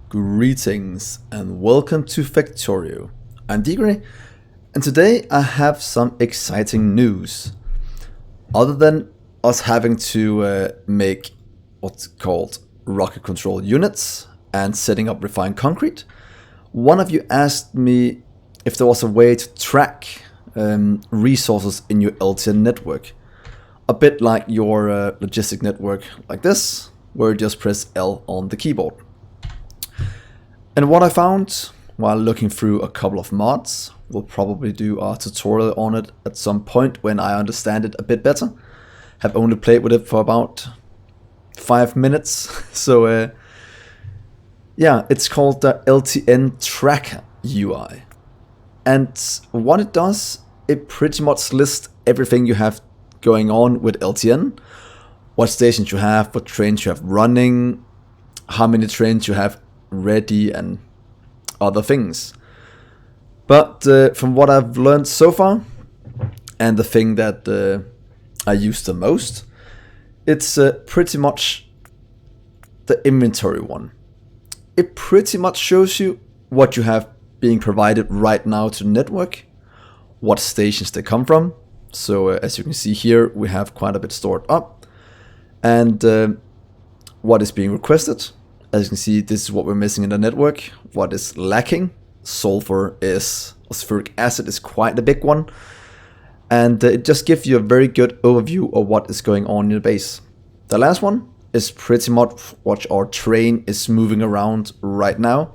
Greetings and welcome to Factorio. I'm Dgray, and today I have some exciting news. Other than us having to make what's called rocket control units and setting up refined concrete, one of you asked me if there was a way to track resources in your LTN network. A bit like your logistic network like this, where you just press L on the keyboard. And what I found while looking through a couple of mods, we'll probably do a tutorial on it at some point when I understand it a bit better. Have only played with it for about 5 minutes. So yeah, it's called the LTN Tracker UI. And what it does, it pretty much lists everything you have going on with LTN. What stations you have, what trains you have running, how many trains you have ready and other things. But from what I've learned so far, and the thing that I use the most, it's pretty much the inventory one. It pretty much shows you what you have being provided right now to the network, what stations they come from. So as you can see here, we have quite a bit stored up, and what is being requested. As you can see, this is what we're missing in the network. What is lacking? Sulfur sulfuric acid is quite a big one. And it just gives you a very good overview of what is going on in your base. The last one is pretty much what our train is moving around right now.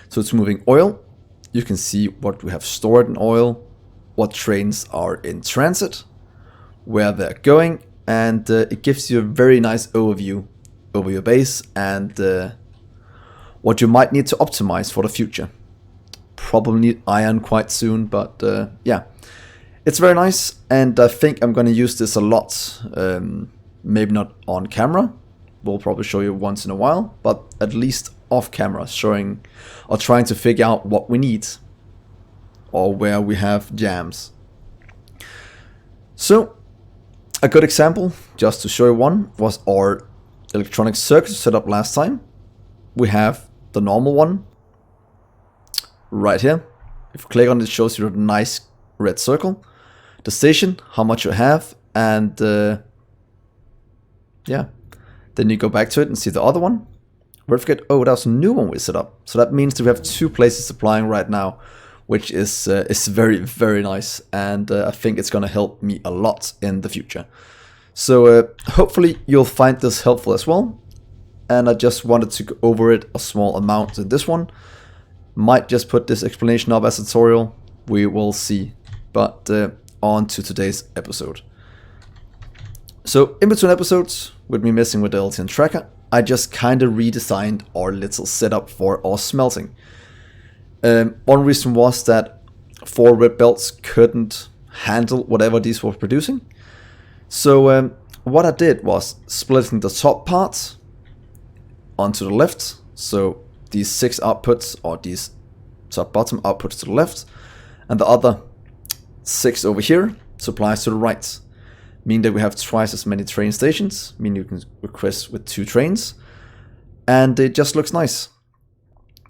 So it's moving oil. You can see what we have stored in oil, what trains are in transit, where they're going, and it gives you a very nice overview over your base and what you might need to optimize for the future. Probably need iron quite soon, but yeah, it's very nice, and I think I'm going to use this a lot. Maybe not on camera, we'll probably show you once in a while, but at least off camera, showing or trying to figure out what we need or where we have jams. So a good example, just to show you one, was our electronic circuit set up last time. We have the normal one right here. If you click on it, it shows you a nice red circle, the station, how much you have, and yeah, then you go back to it and see the other one. Don't forget, oh, that's a new one we set up. So that means that we have 2 places supplying right now, which is very, very nice, and I think it's going to help me a lot in the future. So hopefully you'll find this helpful as well. And I just wanted to go over it a small amount in this one. Might just put this explanation up as a tutorial. We will see. But on to today's episode. So in between episodes, with me messing with the LTN Tracker, I just kind of redesigned our little setup for our smelting. One reason was that 4 red belts couldn't handle whatever these were producing. So what I did was splitting the top part onto the left. So these 6 outputs, or these top bottom outputs to the left, and the other 6 over here supplies to the right. Meaning that we have twice as many train stations, meaning you can request with 2 trains, and it just looks nice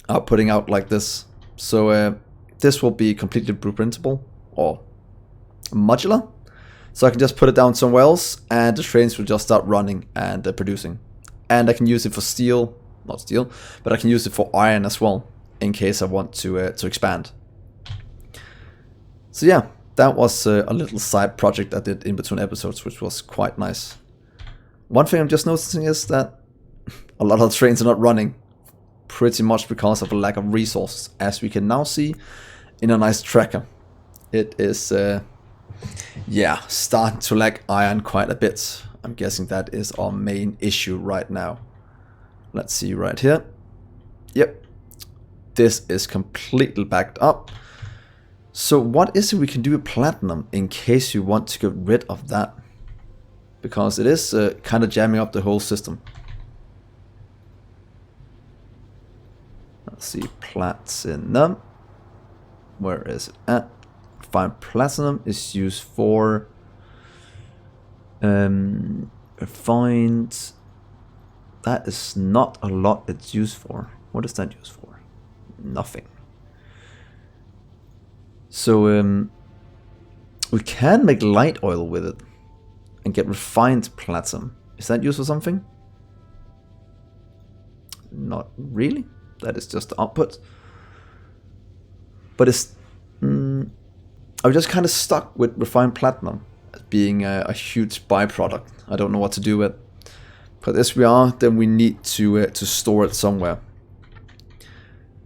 outputting out like this. So this will be completely blueprintable or modular. So I can just put it down somewhere else, and the trains will just start running and producing. And I can use it for steel, not steel, but I can use it for iron as well, in case I want to expand. So yeah, that was a little side project I did in between episodes, which was quite nice. One thing I'm just noticing is that a lot of trains are not running, pretty much because of a lack of resources, as we can now see in a nice tracker. It is yeah, starting to lack iron quite a bit. I'm guessing that is our main issue right now. Let's see right here. Yep, this is completely backed up. So what is it we can do with platinum in case you want to get rid of that? Because it is kind of jamming up the whole system. Let's see, platinum. Where is it at? Fine, platinum is used for refined. That is not a lot it's used for. What is that used for? Nothing. So we can make light oil with it and get refined platinum. Is that used for something? Not really. That is just the output. But it's I'm just kind of stuck with refined platinum as being a huge byproduct. I don't know what to do with. But as we are, then we need to store it somewhere.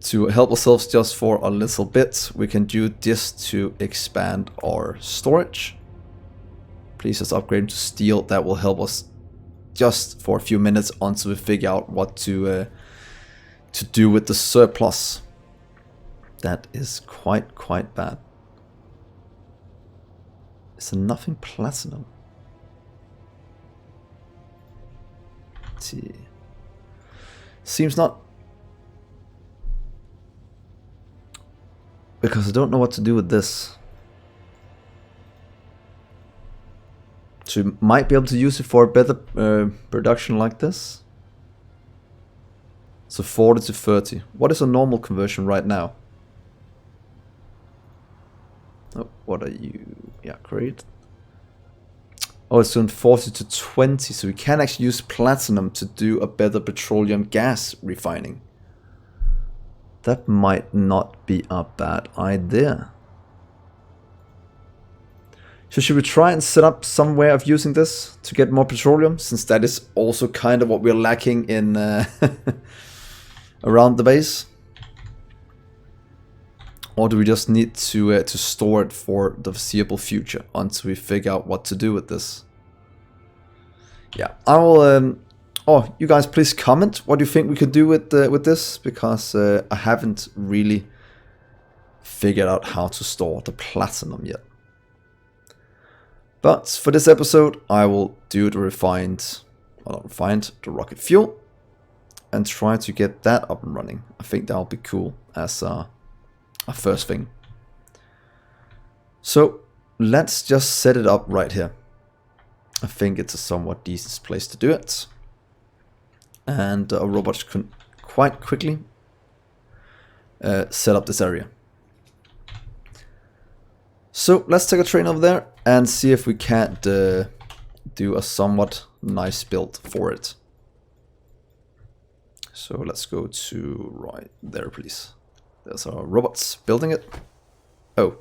To help ourselves just for a little bit, we can do this to expand our storage. Please just upgrade to steel. That will help us just for a few minutes until we figure out what to do with the surplus. That is quite bad. Is there nothing platinum? Let's see. Seems not. Because I don't know what to do with this. So you might be able to use it for a better production like this. So 40 to 30. What is a normal conversion right now? Oh, what are you? Yeah, great. Oh, it's doing 40 to 20. So we can actually use platinum to do a better petroleum gas refining. That might not be a bad idea. So should we try and set up some way of using this to get more petroleum, since that is also kind of what we're lacking in around the base? Or do we just need to store it for the foreseeable future until we figure out what to do with this? Yeah, I will. Oh, you guys, please comment what you think we could do with this, because I haven't really figured out how to store the platinum yet. But for this episode, I will do the the rocket fuel, and try to get that up and running. I think that'll be cool as a first thing. So let's just set it up right here. I think it's a somewhat decent place to do it. And our robots can quite quickly set up this area. So let's take a train over there and see if we can't do a somewhat nice build for it. So let's go to right there, please. There's our robots building it. Oh.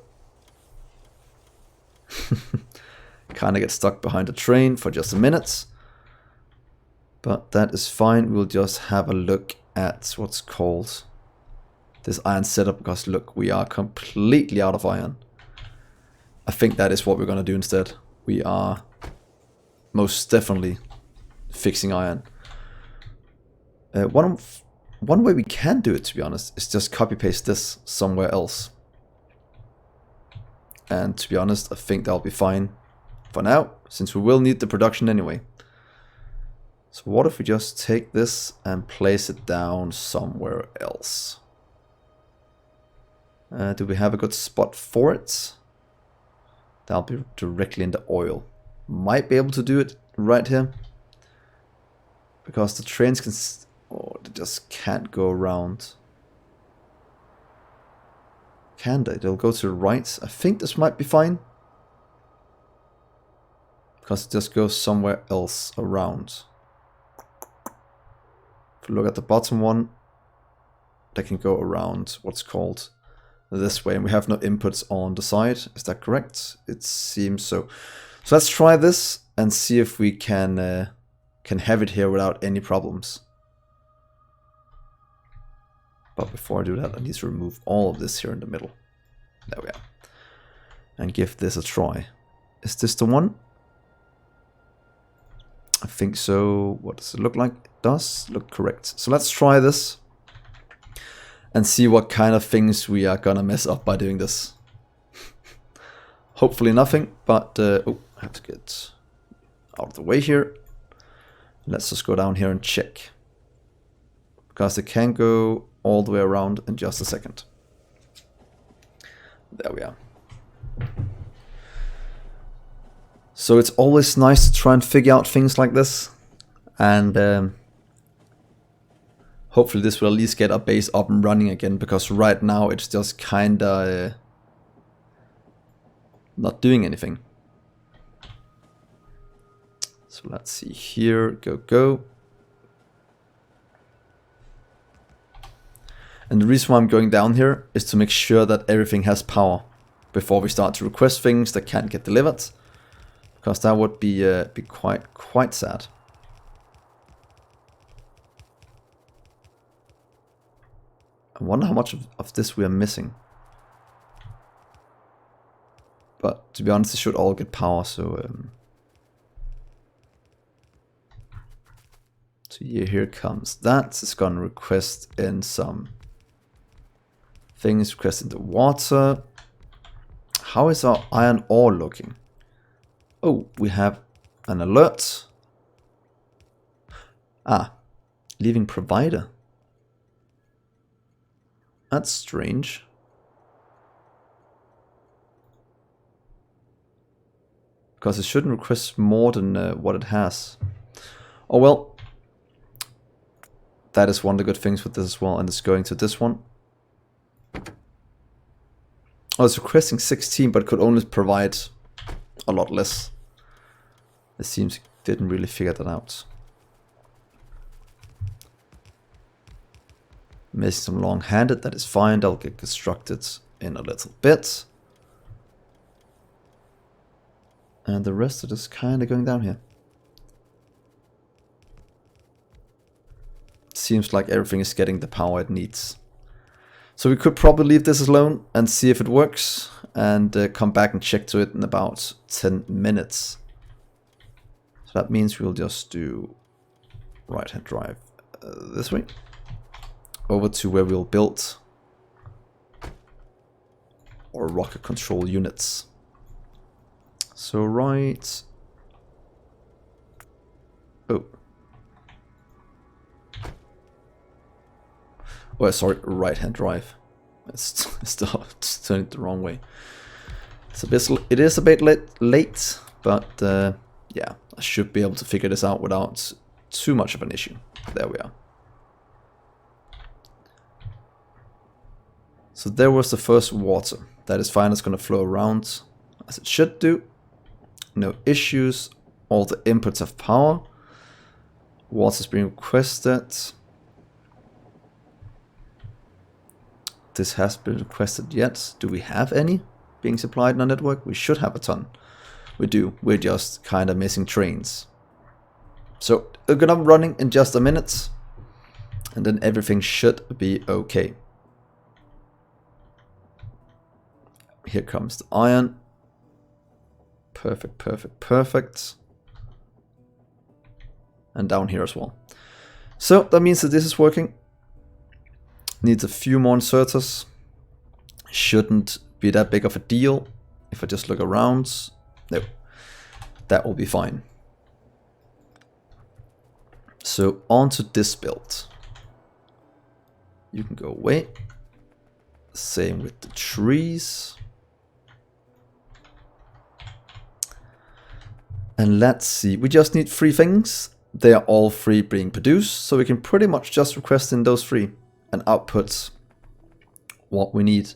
Kind of get stuck behind a train for just a minute. But that is fine. We'll just have a look at what's called this iron setup, because look, we are completely out of iron. I think that is what we're going to do instead. We are most definitely fixing iron. One way we can do it, to be honest, is just copy paste this somewhere else. And to be honest, I think that'll be fine for now, since we will need the production anyway. So what if we just take this and place it down somewhere else? Do we have a good spot for it? That'll be directly in the oil. Might be able to do it right here, because the trains can... Oh, they just can't go around. Can they? They'll go to the right. I think this might be fine, because it just goes somewhere else around. If you look at the bottom one, they can go around what's called this way, and we have no inputs on the side. Is that correct? It seems so. So let's try this and see if we can have it here without any problems. But before I do that, I need to remove all of this here in the middle. There we are. And give this a try. Is this the one? I think so. What does it look like? It does look correct. So let's try this and see what kind of things we are gonna mess up by doing this. Hopefully nothing, but oh, I have to get out of the way here. Let's just go down here and check, because it can go all the way around in just a second. There we are. So it's always nice to try and figure out things like this, and Hopefully this will at least get our base up and running again, because right now it's just kinda not doing anything. So let's see here, go. And the reason why I'm going down here is to make sure that everything has power before we start to request things that can't get delivered, because that would be quite sad. I wonder how much of this we are missing. But to be honest, it should all get power, so so yeah, here comes that. It's gonna request in some things, request in the water. How is our iron ore looking? Oh, we have an alert. Ah, leaving provider. That's strange. Because it shouldn't request more than what it has. Oh well. That is one of the good things with this as well. And it's going to this one. Oh, it's requesting 16, but could only provide a lot less. It seems it didn't really figure that out. Missing some long-handed, that is fine. That'll get constructed in a little bit. And the rest of it is kind of going down here. Seems like everything is getting the power it needs. So we could probably leave this alone and see if it works. And come back and check to it in about 10 minutes. So that means we'll just do right-hand drive this way. Over to where we'll build our rocket control units. So right. Oh. Oh, sorry, right-hand drive. It's turning it the wrong way. It is a bit late, but yeah, I should be able to figure this out without too much of an issue. There we are. So there was the first water. That is fine, it's going to flow around as it should do. No issues. All the inputs have power. Water is being requested. This has been requested yet. Do we have any being supplied in our network? We should have a ton. We do. We're just kind of missing trains. So we're gonna be running in just a minute. And then everything should be okay. Here comes the iron. Perfect, perfect, perfect. And down here as well. So that means that this is working. Needs a few more inserters. Shouldn't be that big of a deal. If I just look around. No. That will be fine. So on to this build. You can go away. Same with the trees. And let's see, we just need 3 things. They are all 3 being produced, so we can pretty much just request in those 3 and output what we need.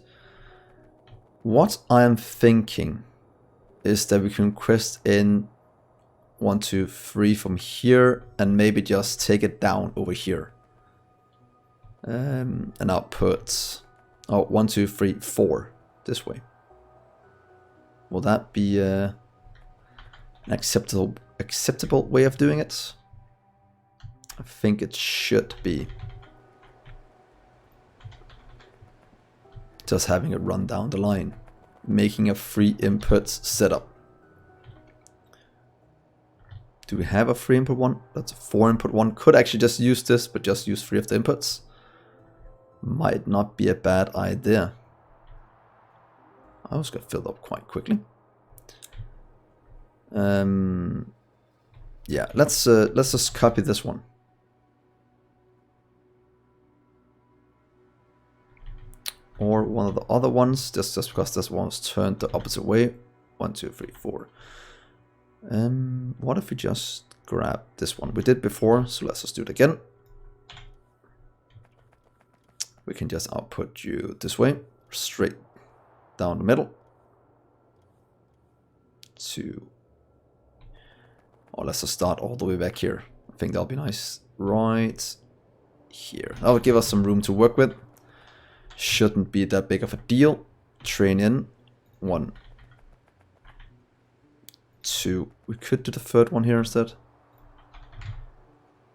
What I am thinking is that we can request in 1, 2, 3 from here and maybe just take it down over here. And output 1, 2, 3, 4 this way. Will that be an acceptable way of doing it? I think it should be. Just having it run down the line. Making a 3 input setup. Do we have a 3 input one? That's a 4 input one. Could actually just use this, but just use 3 of the inputs. Might not be a bad idea. I was gonna fill up quite quickly. Yeah, let's just copy this one. Or one of the other ones, just because this one was turned the opposite way. 1, 2, 3, 4. What if we just grab this one? We did before, so let's just do it again. we can just output you this way, straight down the middle to, or let's just start all the way back here. I think that'll be nice right here. That would give us some room to work with. Shouldn't be that big of a deal. Train in 1, 2. We could do the third one here instead,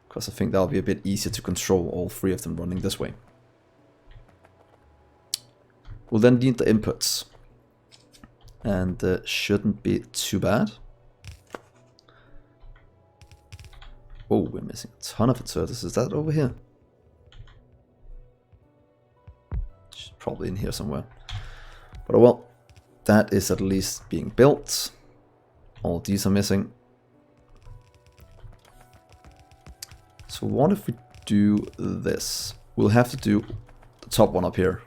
because I think that'll be a bit easier to control all 3 of them running this way. We'll then need the inputs, and shouldn't be too bad. Oh, we're missing a ton of inserters. Is that over here? It's probably in here somewhere. But oh well, that is at least being built. All these are missing. So what if we do this? We'll have to do the top one up here.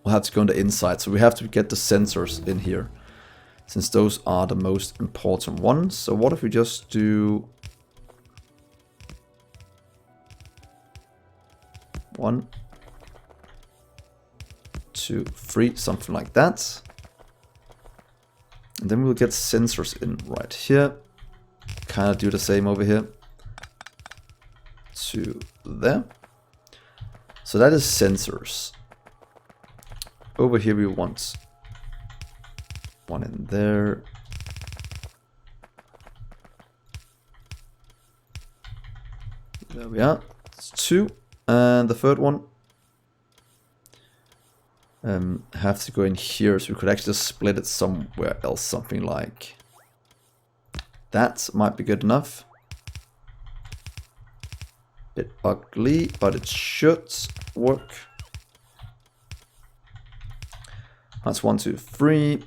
We'll have to go on the inside, so we have to get the sensors in here, since those are the most important ones. So what if we just do 1, 2, 3, something like that. And then we'll get sensors in right here. Kind of do the same over here to there. So that is sensors. Over here we want 1 in there. There we are. It's 2. And the third one have to go in here, so we could actually just split it somewhere else. Something like that might be good enough. Bit ugly, but it should work. That's 1, 2, 3.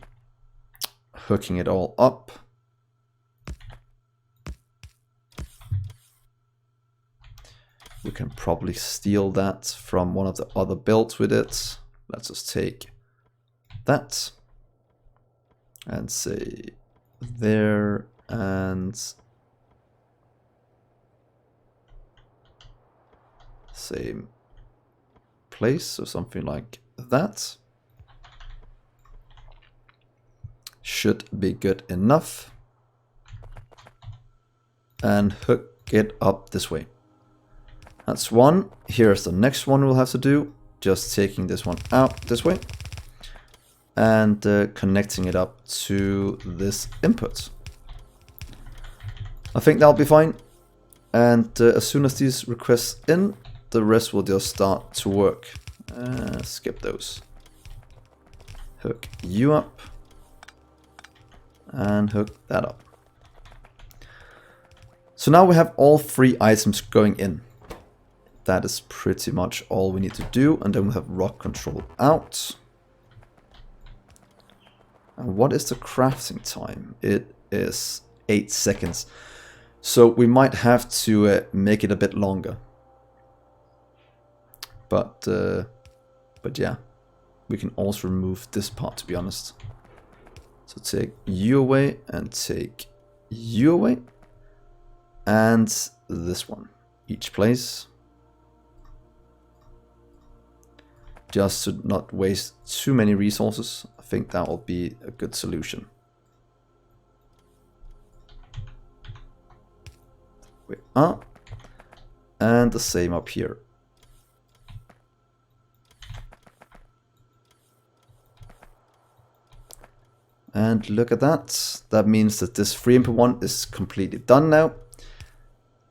Hooking it all up. We can probably steal that from one of the other builds with it. Let's just take that and say there and same place or something like that. Should be good enough. And hook it up this way. That's 1. Here's the next one we'll have to do. Just taking this one out this way. And connecting it up to this input. I think that'll be fine. And as soon as these requests in, the rest will just start to work. Skip those. Hook you up. And hook that up. So now we have all 3 items going in. That is pretty much all we need to do. And then we have rock control out. And what is the crafting time? It is 8 seconds. So we might have to make it a bit longer. But yeah, we can also remove this part, to be honest. So take you away and take you away. And this one, each place. Just to not waste too many resources. I think that will be a good solution. We are. And the same up here. And look at that. That means that this 3 input one is completely done now.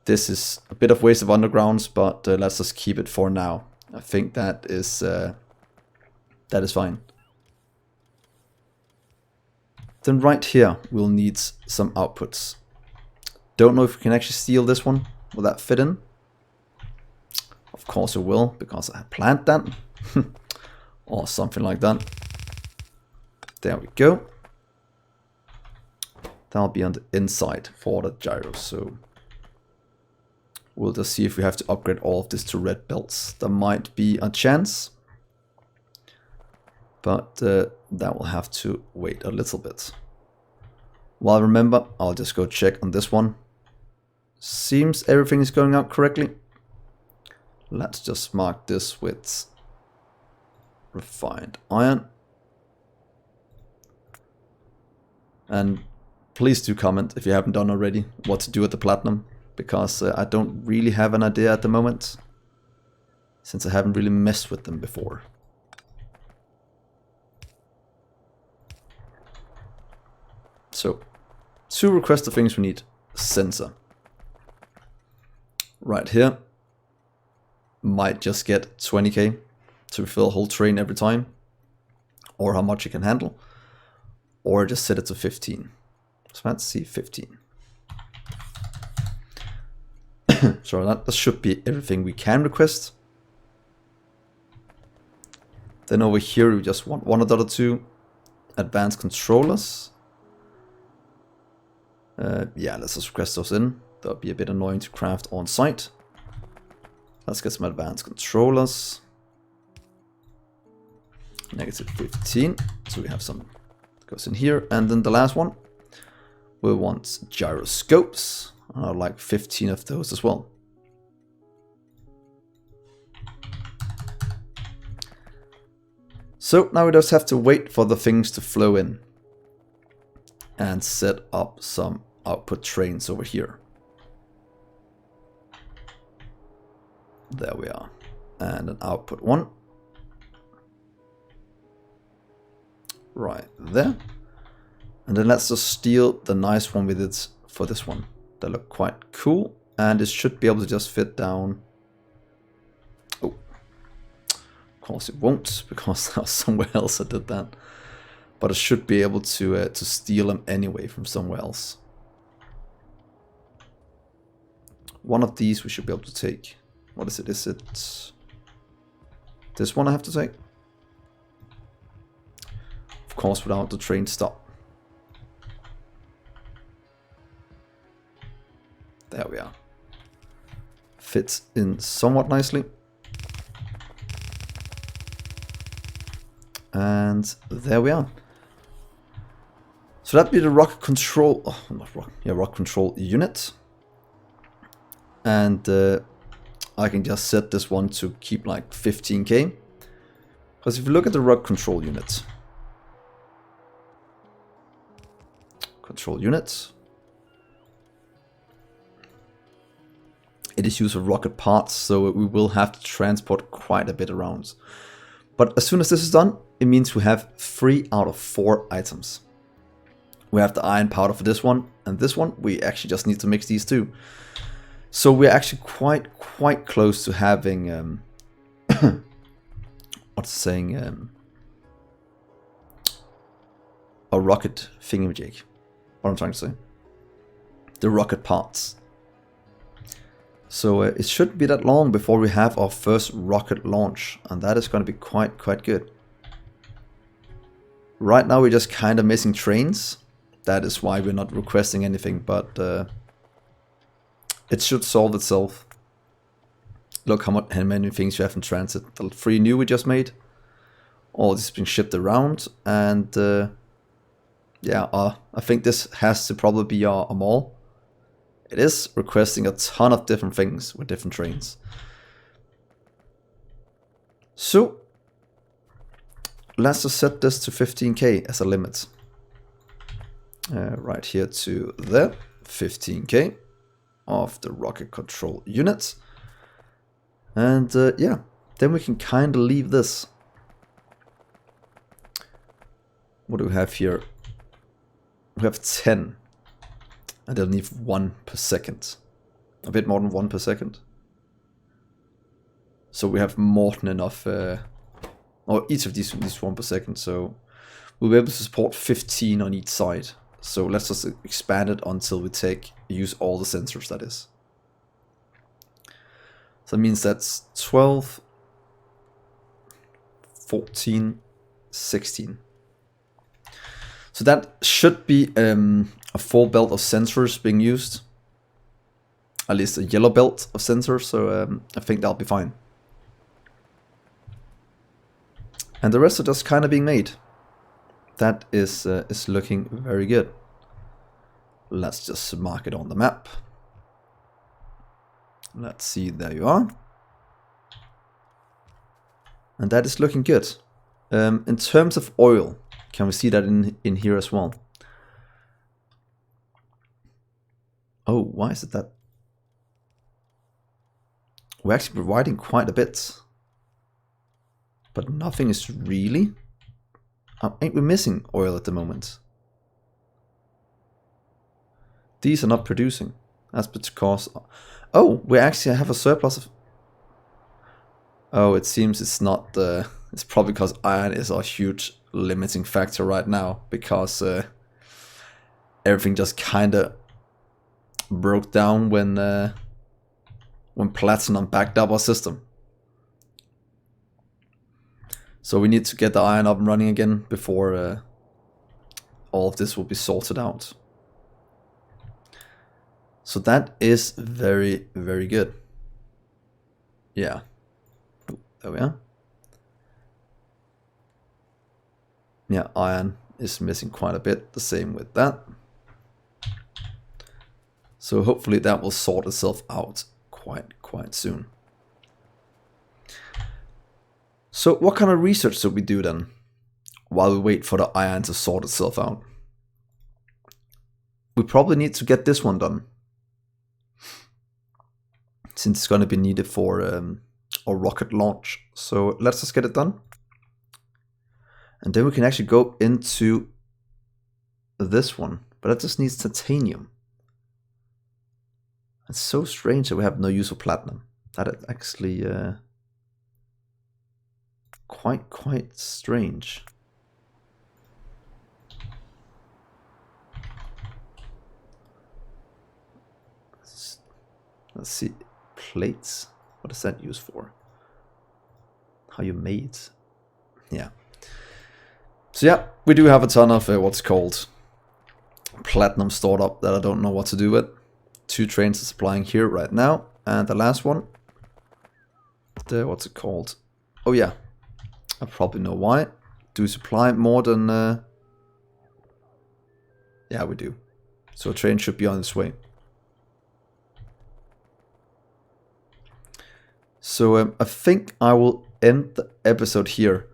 This is a bit of waste of undergrounds, but let's just keep it for now. I think that is fine. Then right here, we'll need some outputs. Don't know if we can actually steal this one. Will that fit in? Of course it will, because I planned that. Or something like that. There we go. That'll be on the inside for the gyros, so we'll just see if we have to upgrade all of this to red belts. There might be a chance, but that will have to wait a little bit. Well, remember, I'll just go check on this one. Seems everything is going out correctly. Let's just mark this with refined iron. And please do comment if you haven't done already what to do with the platinum, because I don't really have an idea at the moment, since I haven't really messed with them before. So, to request the things we need: sensor. Right here, might just get 20k to refill a whole train every time, or how much it can handle, or just set it to 15. So let's see, 15. So that should be everything we can request. Then over here we just want 1 or 2 advanced controllers. Yeah, let's just request those in. That'll be a bit annoying to craft on site. Let's get some advanced controllers. Negative 15. So we have some that goes in here. And then the last one, we want gyroscopes. I'd like 15 of those as well. So now we just have to wait for the things to flow in and set up some output trains over here. There we are. And an output 1. Right there. And then let's just steal the nice one we did for this one. They look quite cool, and it should be able to just fit down. Oh, of course it won't, because that was somewhere else I did that. But it should be able to steal them anyway from somewhere else. One of these we should be able to take. What is it? Is it this one I have to take? Of course, without the train stop. There we are. Fits in somewhat nicely. And there we are. So that'd be the rocket control, oh, not rock, yeah, rocket control unit. And I can just set this one to keep like 15k. Because if you look at the rocket control unit, it is used for rocket parts, so we will have to transport quite a bit around. But as soon as this is done, it means we have 3 out of 4 items. We have the iron powder for this one, and this one, we actually just need to mix these two. So we're actually quite close to having, a rocket thingamajig. What I'm trying to say. The rocket parts. So it shouldn't be that long before we have our first rocket launch, and that is going to be quite good. Right now we're just kind of missing trains. That is why we're not requesting anything, but it should solve itself. Look how many things you have in transit. The 3 new we just made. All this is being shipped around, and yeah, I think this has to probably be our mall. It is requesting a ton of different things with different trains. So let's just set this to 15k as a limit. Right here to there, 15k of the rocket control unit. And yeah, then we can kind of leave this. What do we have here? We have 10. And they'll need 1 per second. A bit more than 1 per second. So we have more than enough. Or each of these needs 1 per second. So we'll be able to support 15 on each side. So let's just expand it until we use all the sensors, that is. So that means that's 12, 14, 16. So that should be a full belt of sensors being used. At least a yellow belt of sensors, so I think that'll be fine. And the rest are just kind of being made. That is looking very good. Let's just mark it on the map. Let's see, there you are. And that is looking good. In terms of oil, can we see that in here as well? Oh, why is it that? We're actually providing quite a bit. But nothing is really... ain't we missing oil at the moment? These are not producing. That's because... Oh, we actually have a surplus of... Oh, it seems it's not... it's probably because iron is a huge limiting factor right now. Because everything just kinda broke down when platinum backed up our system. So we need to get the iron up and running again before all of this will be sorted out. So that is very, very good. Yeah. There we are. Yeah, iron is missing quite a bit. The same with that. So hopefully that will sort itself out quite soon. So what kind of research should we do then, while we wait for the iron to sort itself out? We probably need to get this one done, since it's going to be needed for a rocket launch. So let's just get it done. And then we can actually go into this one, but that just needs titanium. It's so strange that we have no use of platinum. That is actually... quite strange. Let's see, plates. What is that used for? How you made? Yeah. So yeah, we do have a ton of what's called platinum stored up that I don't know what to do with. 2 trains are supplying here right now, and the last one. What's it called? Oh yeah. I probably know why. Do we supply more than... Yeah, we do. So a train should be on its way. So I think I will end the episode here.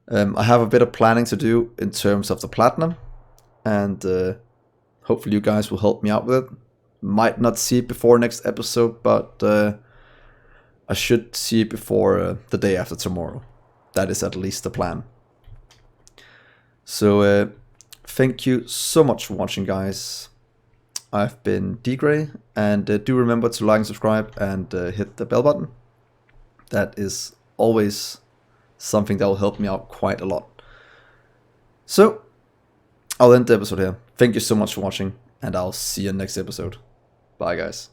I have a bit of planning to do in terms of the platinum. And hopefully you guys will help me out with it. Might not see it before next episode, but I should see it before the day after tomorrow. That is at least the plan. So thank you so much for watching, guys. I've been Dgray, and do remember to like and subscribe and hit the bell button. That is always something that will help me out quite a lot. So I'll end the episode here. Thank you so much for watching, and I'll see you next episode. Bye, guys.